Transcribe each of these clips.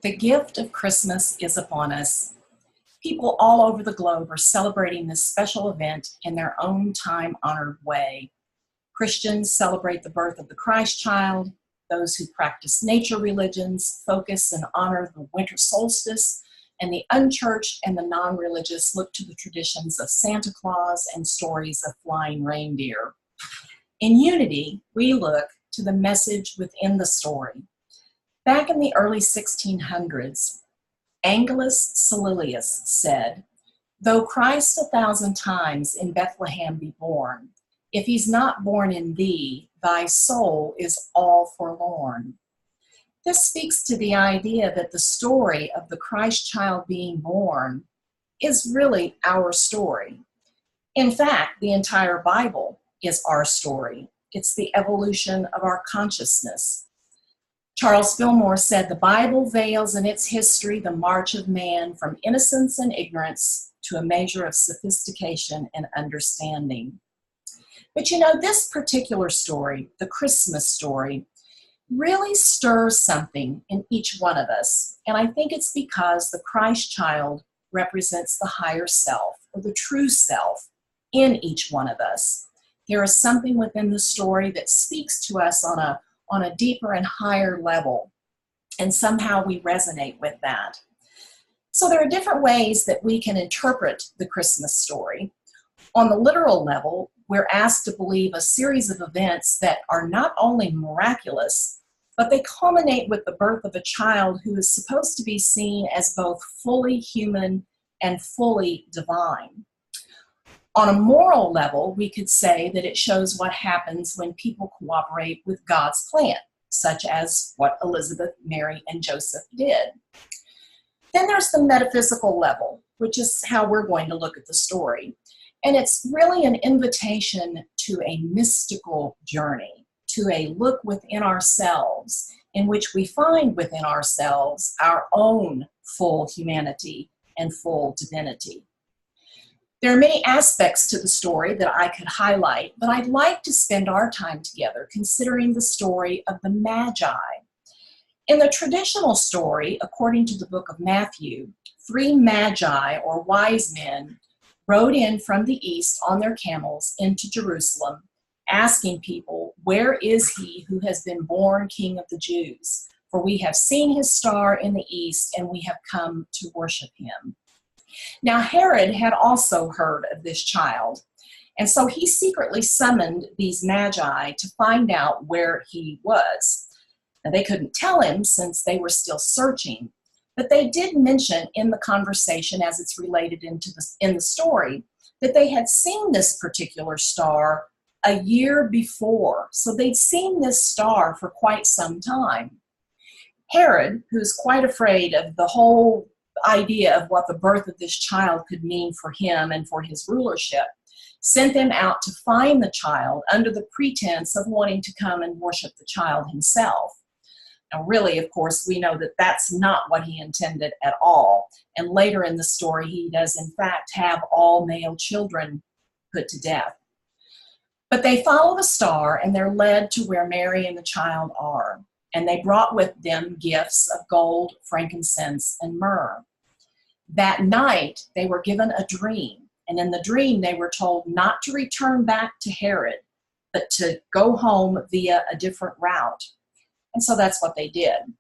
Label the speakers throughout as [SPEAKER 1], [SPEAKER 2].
[SPEAKER 1] The gift of Christmas is upon us. People all over the globe are celebrating this special event in their own time-honored way. Christians celebrate the birth of the Christ child. Those who practice nature religions focus and honor the winter solstice, and the unchurched and the non-religious look to the traditions of Santa Claus and stories of flying reindeer. In unity, we look to the message within the story. Back in the early 1600s, Angelus Sililius said, "Though Christ 1,000 times in Bethlehem be born, if he's not born in thee, thy soul is all forlorn." This speaks to the idea that the story of the Christ child being born is really our story. In fact, the entire Bible is our story. It's the evolution of our consciousness. Charles Fillmore said, "The Bible veils in its history the march of man from innocence and ignorance to a measure of sophistication and understanding." But you know, this particular story, the Christmas story, really stirs something in each one of us. And I think it's because the Christ child represents the higher self, or the true self, in each one of us. There is something within the story that speaks to us on a deeper and higher level, and somehow we resonate with that. So there are different ways that we can interpret the Christmas story. On the literal level, we're asked to believe a series of events that are not only miraculous, but they culminate with the birth of a child who is supposed to be seen as both fully human and fully divine. On a moral level, we could say that it shows what happens when people cooperate with God's plan, such as what Elizabeth, Mary, and Joseph did. Then there's the metaphysical level, which is how we're going to look at the story. And it's really an invitation to a mystical journey, to a look within ourselves, in which we find within ourselves our own full humanity and full divinity. There are many aspects to the story that I could highlight, but I'd like to spend our time together considering the story of the Magi. In the traditional story, according to the book of Matthew, 3 Magi, or wise men, rode in from the east on their camels into Jerusalem, asking people, "Where is he who has been born King of the Jews? For we have seen his star in the east, and we have come to worship him." Now Herod had also heard of this child, and so he secretly summoned these magi to find out where he was. Now they couldn't tell him since they were still searching, but they did mention in the conversation, as it's related in the story, that they had seen this particular star a year before. So they'd seen this star for quite some time. Herod, who's quite afraid of the whole idea of what the birth of this child could mean for him and for his rulership, sent them out to find the child under the pretense of wanting to come and worship the child himself. Now really, of course, we know that that's not what he intended at all. And later in the story, he does in fact have all male children put to death. But they follow the star and they're led to where Mary and the child are. And they brought with them gifts of gold, frankincense, and myrrh. That night, they were given a dream, and in the dream, they were told not to return back to Herod, but to go home via a different route. And so that's what they did.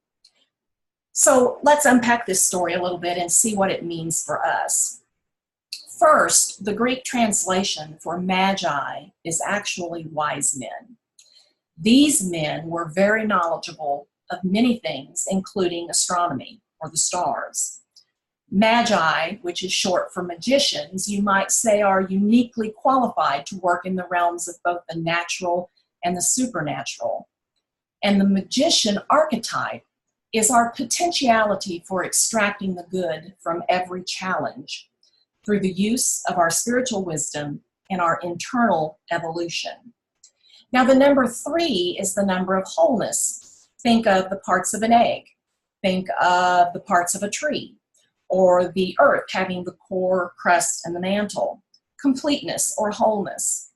[SPEAKER 1] So let's unpack this story a little bit and see what it means for us. First, the Greek translation for magi is actually wise men. These men were very knowledgeable of many things, including astronomy, or the stars. Magi, which is short for magicians, you might say are uniquely qualified to work in the realms of both the natural and the supernatural. And the magician archetype is our potentiality for extracting the good from every challenge through the use of our spiritual wisdom and our internal evolution. Now, the number 3 is the number of wholeness. Think of the parts of an egg. Think of the parts of a tree, or the earth having the core, crust, and the mantle. Completeness or wholeness.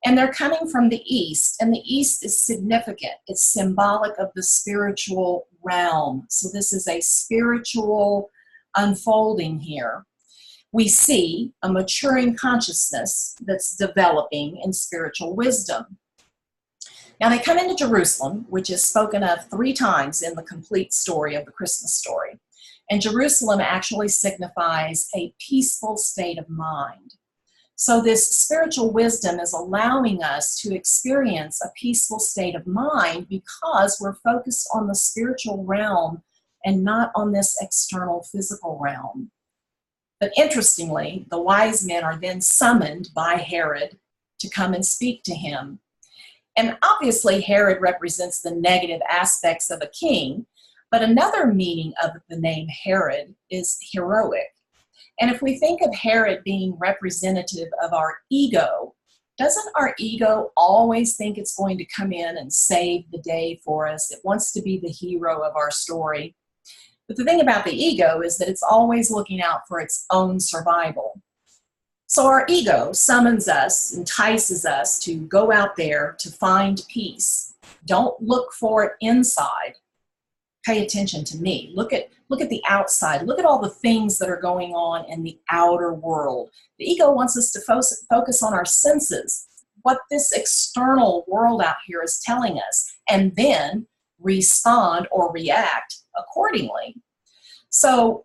[SPEAKER 1] And they're coming from the east, and the east is significant. It's symbolic of the spiritual realm. So this is a spiritual unfolding here. We see a maturing consciousness that's developing in spiritual wisdom. Now they come into Jerusalem, which is spoken of 3 times in the complete story of the Christmas story. And Jerusalem actually signifies a peaceful state of mind. So this spiritual wisdom is allowing us to experience a peaceful state of mind because we're focused on the spiritual realm and not on this external physical realm. But interestingly, the wise men are then summoned by Herod to come and speak to him. And obviously Herod represents the negative aspects of a king, but another meaning of the name Herod is heroic. And if we think of Herod being representative of our ego, doesn't our ego always think it's going to come in and save the day for us? It wants to be the hero of our story. But the thing about the ego is that it's always looking out for its own survival. So our ego summons us, entices us to go out there to find peace. Don't look for it inside. Pay attention to me. Look at the outside. Look at all the things that are going on in the outer world. The ego wants us to focus on our senses, what this external world out here is telling us, and then respond or react accordingly. So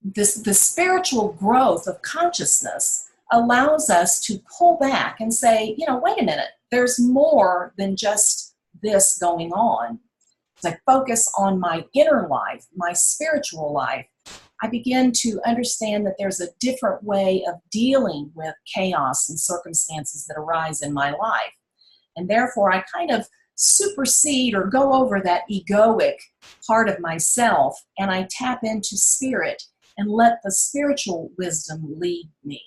[SPEAKER 1] the spiritual growth of consciousness allows us to pull back and say, wait a minute, there's more than just this going on. As I focus on my inner life, my spiritual life, I begin to understand that there's a different way of dealing with chaos and circumstances that arise in my life. And therefore, I kind of supersede or go over that egoic part of myself, and I tap into spirit and let the spiritual wisdom lead me.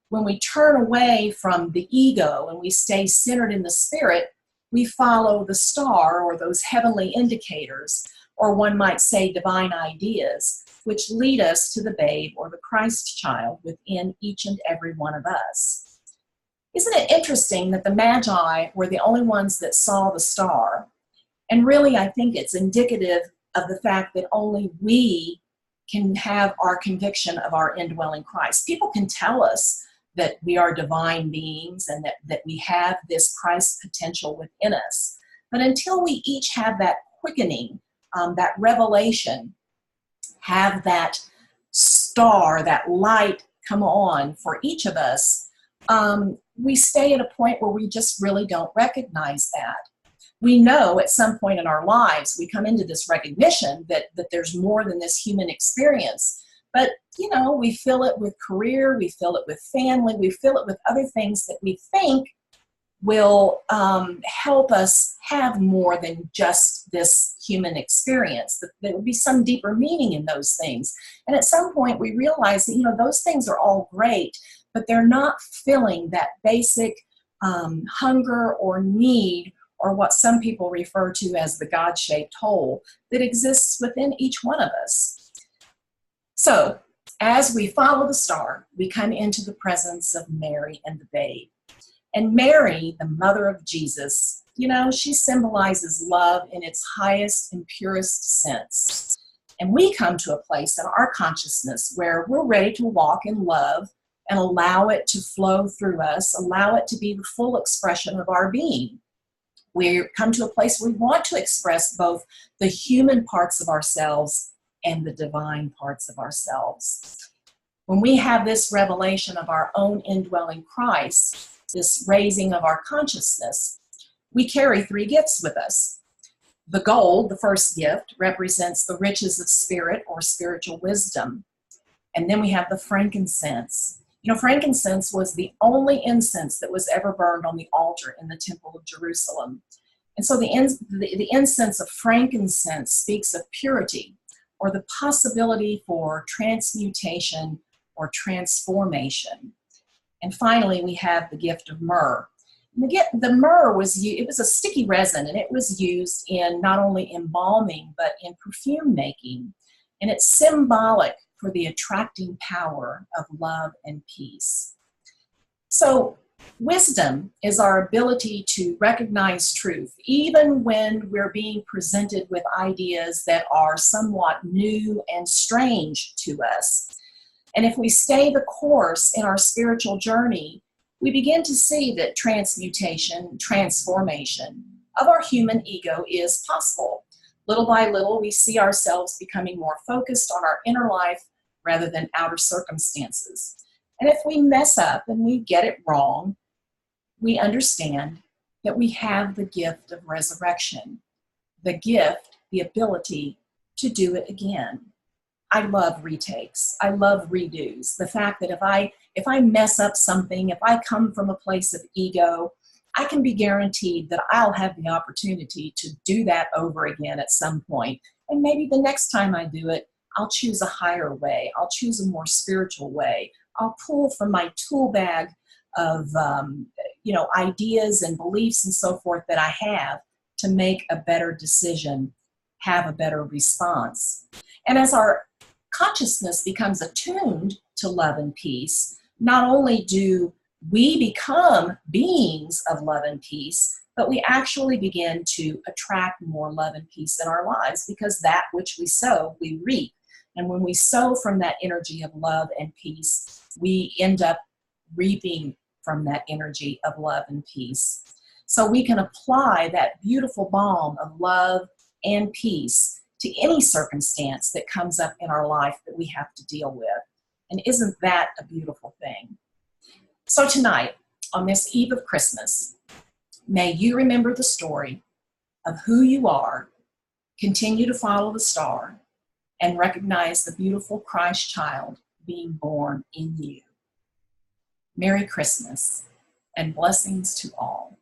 [SPEAKER 1] When we turn away from the ego and we stay centered in the spirit, we follow the star or those heavenly indicators, or one might say divine ideas, which lead us to the babe or the Christ child within each and every one of us. Isn't it interesting that the Magi were the only ones that saw the star? And really, I think it's indicative of the fact that only we can have our conviction of our indwelling Christ. People can tell us that we are divine beings and that we have this Christ potential within us. But until we each have that quickening, that revelation, have that star, that light come on for each of us, we stay at a point where we just really don't recognize that. We know at some point in our lives, we come into this recognition that there's more than this human experience. But, we fill it with career, we fill it with family, we fill it with other things that we think will help us have more than just this human experience. That there will be some deeper meaning in those things. And at some point we realize that, those things are all great, but they're not filling that basic hunger or need, or what some people refer to as the God-shaped hole that exists within each one of us. So, as we follow the star, we come into the presence of Mary and the babe. And Mary, the mother of Jesus, she symbolizes love in its highest and purest sense. And we come to a place in our consciousness where we're ready to walk in love and allow it to flow through us, allow it to be the full expression of our being. We come to a place where we want to express both the human parts of ourselves and the divine parts of ourselves. When we have this revelation of our own indwelling Christ, this raising of our consciousness, we carry 3 gifts with us. The gold, the first gift, represents the riches of spirit or spiritual wisdom. And then we have the frankincense. Frankincense was the only incense that was ever burned on the altar in the Temple of Jerusalem. And so the incense of frankincense speaks of purity, or the possibility for transmutation or transformation. And finally, we have the gift of myrrh. And the myrrh was a sticky resin, and it was used in not only embalming, but in perfume making. And it's symbolic for the attracting power of love and peace. So Wisdom is our ability to recognize truth, even when we're being presented with ideas that are somewhat new and strange to us. And if we stay the course in our spiritual journey, we begin to see that transmutation, transformation of our human ego is possible. Little by little, we see ourselves becoming more focused on our inner life rather than outer circumstances. And if we mess up and we get it wrong, we understand that we have the gift of resurrection, the gift, the ability to do it again. I love retakes. I love redos. The fact that if I mess up something, if I come from a place of ego, I can be guaranteed that I'll have the opportunity to do that over again at some point. And maybe the next time I do it, I'll choose a higher way. I'll choose a more spiritual way. I'll pull from my tool bag of ideas and beliefs and so forth that I have to make a better decision, have a better response. And as our consciousness becomes attuned to love and peace, not only do we become beings of love and peace, but we actually begin to attract more love and peace in our lives, because that which we sow, we reap. And when we sow from that energy of love and peace, we end up reaping from that energy of love and peace. So we can apply that beautiful balm of love and peace to any circumstance that comes up in our life that we have to deal with. And isn't that a beautiful thing? So tonight, on this eve of Christmas, may you remember the story of who you are, continue to follow the star, and recognize the beautiful Christ child being born in you. Merry Christmas and blessings to all.